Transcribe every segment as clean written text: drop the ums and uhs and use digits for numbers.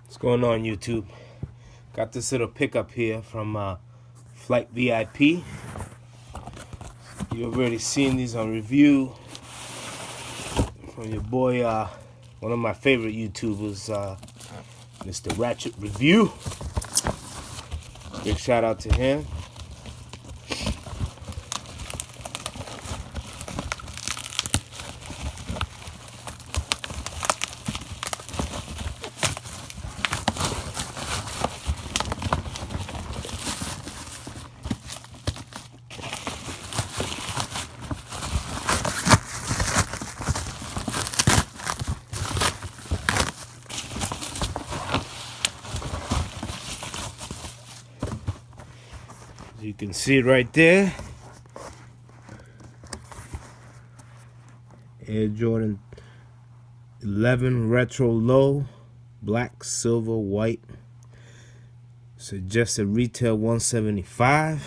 What's going on, YouTube? Got this little pickup here from Flightvip. You've already seen these on review from your boy, one of my favorite YouTubers, Mr. Ratchet Review. Big shout out to him. You can see it right there. Air Jordan 11 Retro Low, black, silver, white. Suggested retail $175.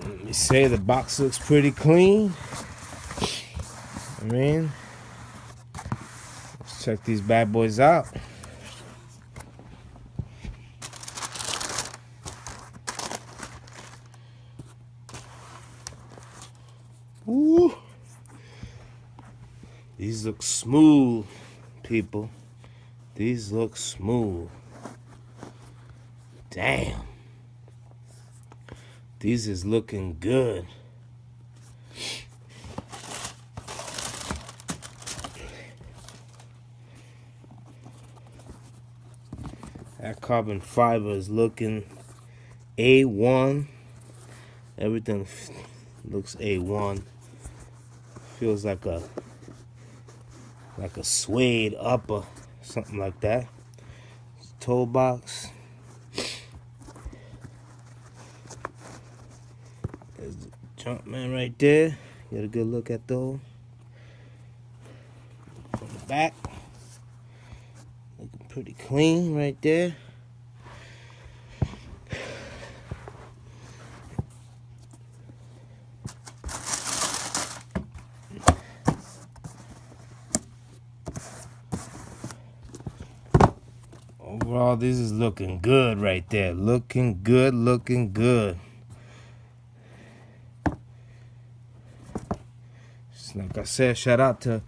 Let me say the box looks pretty clean. Let's check these bad boys out. Woo. These look smooth, people. These look smooth. Damn. These is looking good. That carbon fiber is looking A1. Everything looks A1. Feels like a suede upper, something like that. Toe box. There's the Jumpman right there. Get a good look at those. From the back, looking pretty clean right there. Overall, this is looking good right there. Looking good, looking good. Just like I said, shout out to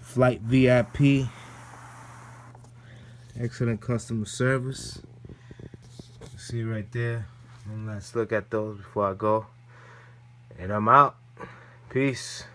Flightvip. Excellent customer service. See right there. One last look at those before I go. And I'm out. Peace.